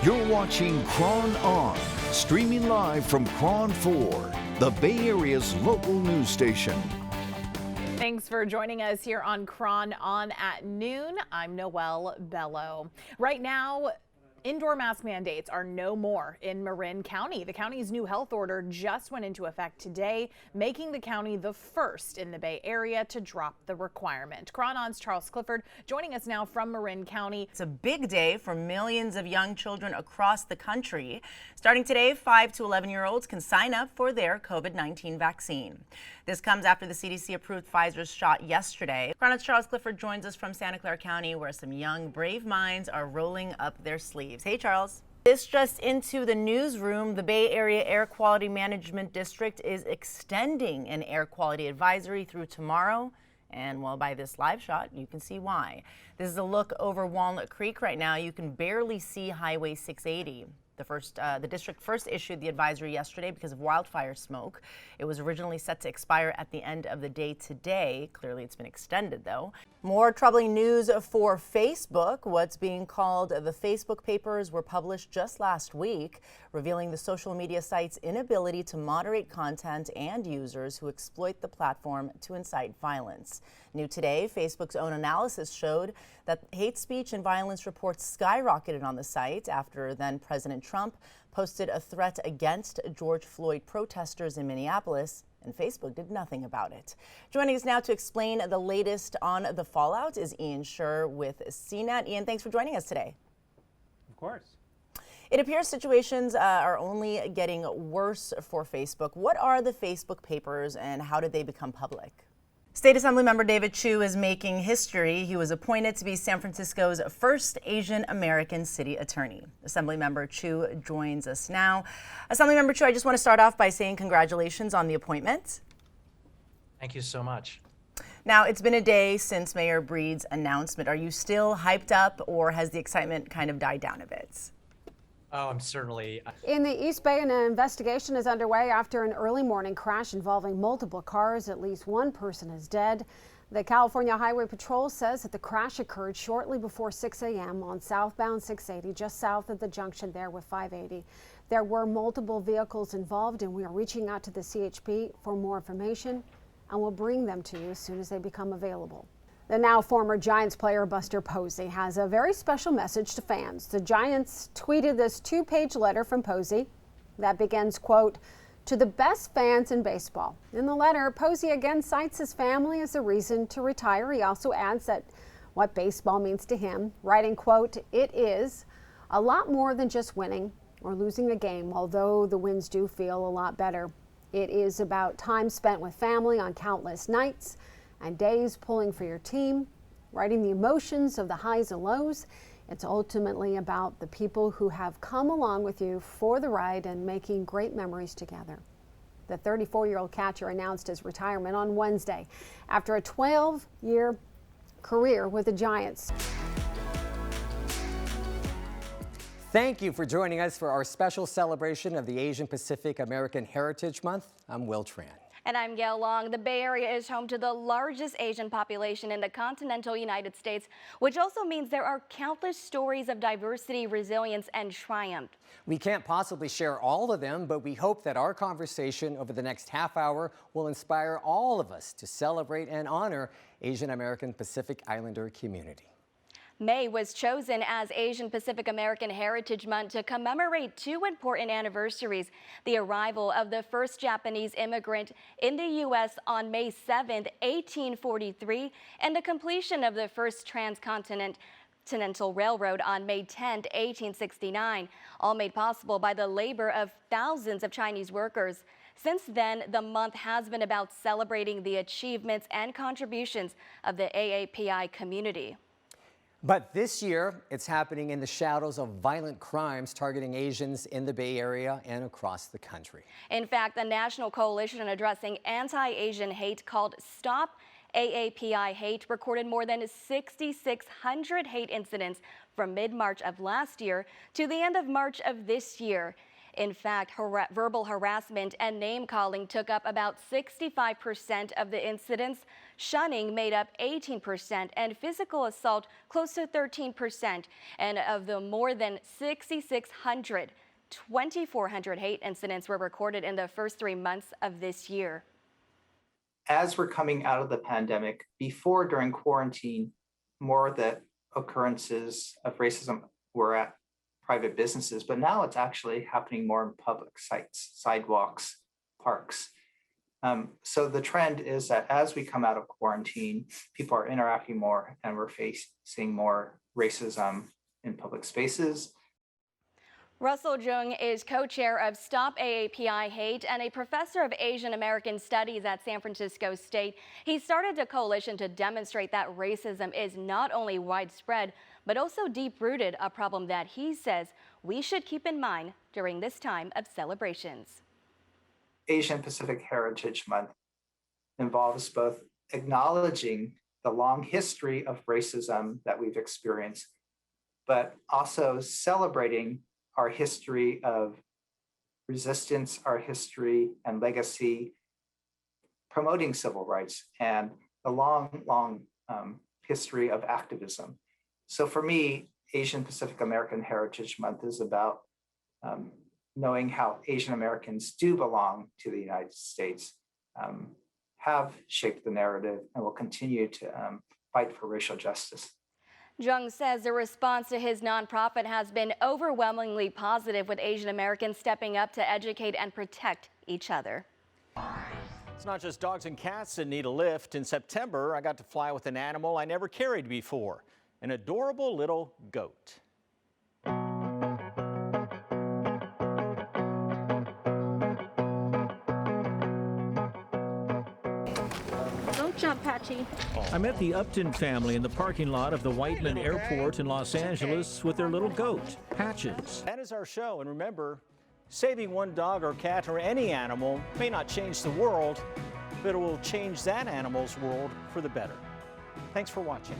You're watching KRON On, streaming live from KRON 4, the Bay Area's local news station. Thanks for joining us here on KRON On at noon. I'm Noelle Bello. Right now, indoor mask mandates are no more in Marin County. The county's new health order just went into effect today, making the county the first in the Bay Area to drop the requirement. KRON On's Charles Clifford joining us now from Marin County. It's a big day for millions of young children across the country. Starting today, 5 to 11-year-olds can sign up for their COVID-19 vaccine. This comes after the CDC approved Pfizer's shot yesterday. KRON On's Charles Clifford joins us from Santa Clara County, where some young, brave minds are rolling up their sleeves. Hey, Charles. This just into the newsroom. The Bay Area Air Quality Management District is extending an air quality advisory through tomorrow. And well, by this live shot, you can see why. This is a look over Walnut Creek right now. You can barely see Highway 680. The district first issued the advisory yesterday because of wildfire smoke. It was originally set to expire at the end of the day today. Clearly, it's been extended, though. More troubling news for Facebook. What's being called the Facebook papers were published just last week, revealing the social media site's inability to moderate content and users who exploit the platform to incite violence. New today, Facebook's own analysis showed that hate speech and violence reports skyrocketed on the site after then President Trump posted a threat against George Floyd protesters in Minneapolis, and Facebook did nothing about it. Joining us now to explain the latest on the fallout is Ian Schur with CNET. Ian, thanks for joining us today. Of course. It appears situations are only getting worse for Facebook. What are the Facebook papers and how did they become public? State Assemblymember David Chu is making history. He was appointed to be San Francisco's first Asian American city attorney. Assemblymember Chu joins us now. Assemblymember Chu, I just want to start off by saying congratulations on the appointment. Thank you so much. Now, it's been a day since Mayor Breed's announcement. Are you still hyped up, or has the excitement kind of died down a bit? Oh, I'm certainly. In the East Bay, an investigation is underway after an early morning crash involving multiple cars. At least one person is dead. The California Highway Patrol says that the crash occurred shortly before 6 a.m. on southbound 680, just south of the junction there with 580. There were multiple vehicles involved, and we are reaching out to the CHP for more information, and we'll bring them to you as soon as they become available. The now former Giants player Buster Posey has a very special message to fans. The Giants tweeted this two-page letter from Posey that begins, quote, "To the best fans in baseball." In the letter, Posey again cites his family as a reason to retire. He also adds that what baseball means to him, writing, quote, "It is a lot more than just winning or losing a game, although the wins do feel a lot better. It is about time spent with family on countless nights and days pulling for your team, writing the emotions of the highs and lows. It's ultimately about the people who have come along with you for the ride and making great memories together." The 34-year-old catcher announced his retirement on Wednesday after a 12-year career with the Giants. Thank you for joining us for our special celebration of the Asian Pacific American Heritage Month. I'm Will Tran. And I'm Gail Long. The Bay Area is home to the largest Asian population in the continental United States, which also means there are countless stories of diversity, resilience, and triumph. We can't possibly share all of them, but we hope that our conversation over the next half hour will inspire all of us to celebrate and honor Asian American Pacific Islander community. May was chosen as Asian Pacific American Heritage Month to commemorate two important anniversaries: the arrival of the first Japanese immigrant in the U.S. on May 7, 1843, and the completion of the first transcontinental railroad on May 10, 1869, all made possible by the labor of thousands of Chinese workers. Since then, the month has been about celebrating the achievements and contributions of the AAPI community. But this year, it's happening in the shadows of violent crimes targeting Asians in the Bay Area and across the country. In fact, the National Coalition Addressing Anti-Asian Hate, called Stop AAPI Hate, recorded more than 6,600 hate incidents from mid-March of last year to the end of March of this year. In fact, verbal harassment and name-calling took up about 65% of the incidents, shunning made up 18%, and physical assault close to 13%. And of the more than 6,600, 2,400 hate incidents were recorded in the first 3 months of this year. As we're coming out of the pandemic, before during quarantine, more of the occurrences of racism were at private businesses, but now it's actually happening more in public sites, sidewalks, parks. So the trend is that as we come out of quarantine, people are interacting more and we're facing more racism in public spaces. Russell Jung is co-chair of Stop AAPI Hate and a professor of Asian American Studies at San Francisco State. He started a coalition to demonstrate that racism is not only widespread, but also deep-rooted, a problem that he says we should keep in mind during this time of celebrations. Asian Pacific Heritage Month involves both acknowledging the long history of racism that we've experienced, but also celebrating our history of resistance, our history and legacy, promoting civil rights, and the long history of activism. So for me, Asian Pacific American Heritage Month is about knowing how Asian Americans do belong to the United States, have shaped the narrative, and will continue to fight for racial justice. Jung says the response to his nonprofit has been overwhelmingly positive, with Asian Americans stepping up to educate and protect each other. It's not just dogs and cats that need a lift. In September, I got to fly with an animal I never carried before, an adorable little goat. Don't jump, Patchy. I met the Upton family in the parking lot of the Whiteman Airport in Los Angeles with their little goat, Patches. That is our show, and remember, saving one dog or cat or any animal may not change the world, but it will change that animal's world for the better. Thanks for watching.